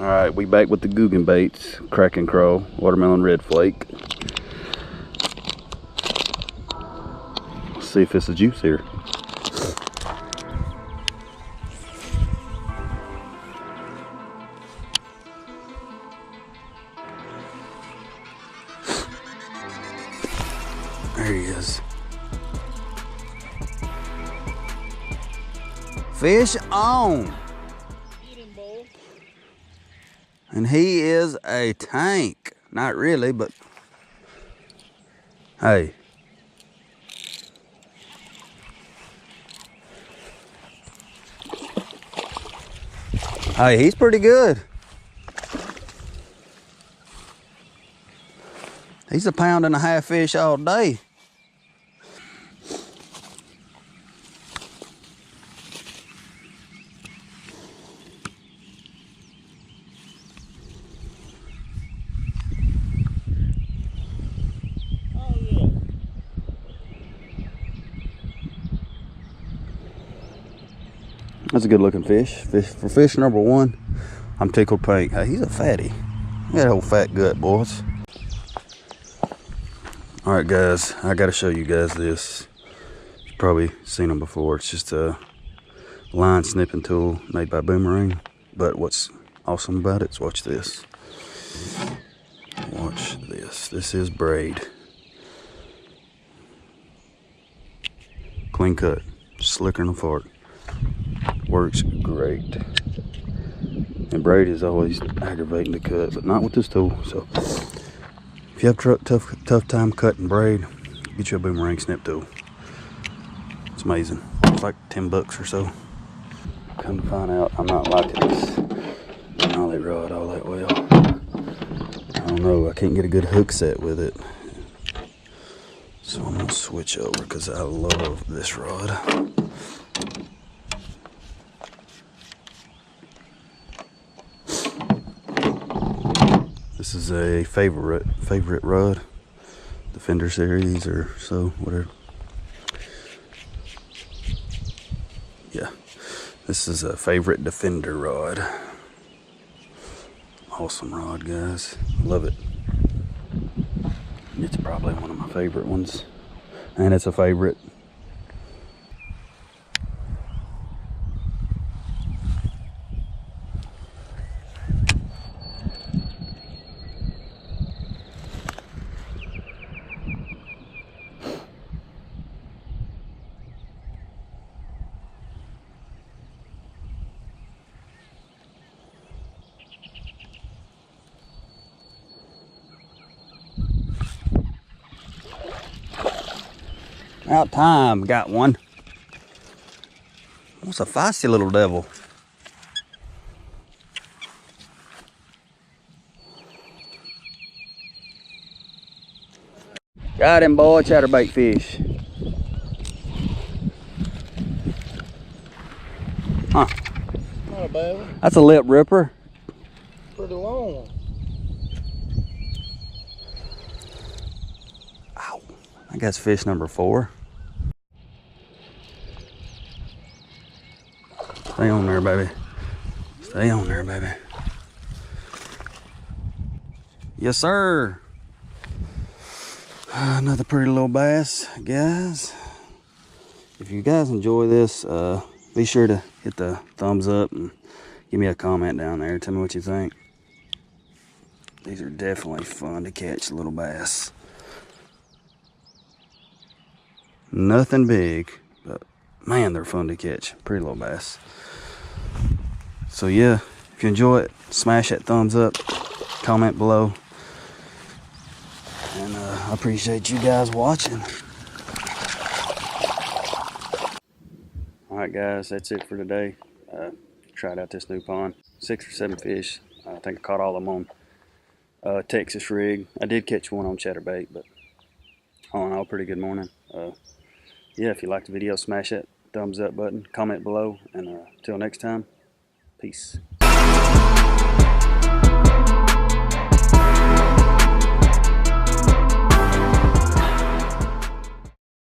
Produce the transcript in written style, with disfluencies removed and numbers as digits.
Alright, we back with the Googan baits. Kraken Crawl, watermelon red flake. Let's see if it's a juice here. There he is. Fish on. And he is a tank. Not really, but hey. Hey, he's pretty good. He's a 1.5 pound fish all day. That's a good looking fish. For fish number one, I'm tickled pink. Hey, he's a fatty. Look at that old fat gut, boys. All right, guys, I gotta show you guys this. You've probably seen them before. It's just a line snipping tool made by Boomerang. But what's awesome about it is watch this. Watch this. This is braid. Clean cut, slicker than a fart. Works great. And braid is always aggravating to cut, but not with this tool. So if you have tough time cutting braid, get you a Boomerang snip tool. It's amazing. It's like 10 bucks or so. Come to find out, I'm not liking this nollie rod all that well. I don't know, I can't get a good hook set with it. So I'm gonna switch over because I love this rod. This is a favorite rod, Defender series or so, whatever. Yeah, this is a favorite Defender rod. Awesome rod, guys. Love it. It's probably one of my favorite ones, and it's a favorite. About time, got one. What's a feisty little devil? Got him, boy, chatterbait fish. Huh. Not a bad one. That's a lip ripper. Pretty long. Ow. I guess fish number 4. Stay on there, baby. Stay on there, baby. Yes, sir. Another pretty little bass, guys. If you guys enjoy this, be sure to hit the thumbs up and give me a comment down there. Tell me what you think. These are definitely fun to catch, little bass. Nothing big, but man, they're fun to catch. Pretty little bass. So yeah, if you enjoy it, smash that thumbs up, comment below. And I appreciate you guys watching. Alright guys, that's it for today. Tried out this new pond. 6 or 7 fish. I think I caught all of them on Texas rig. I did catch one on chatterbait, but all in all, pretty good morning. Yeah, if you liked the video, smash that thumbs up button, comment below, and until next time, peace.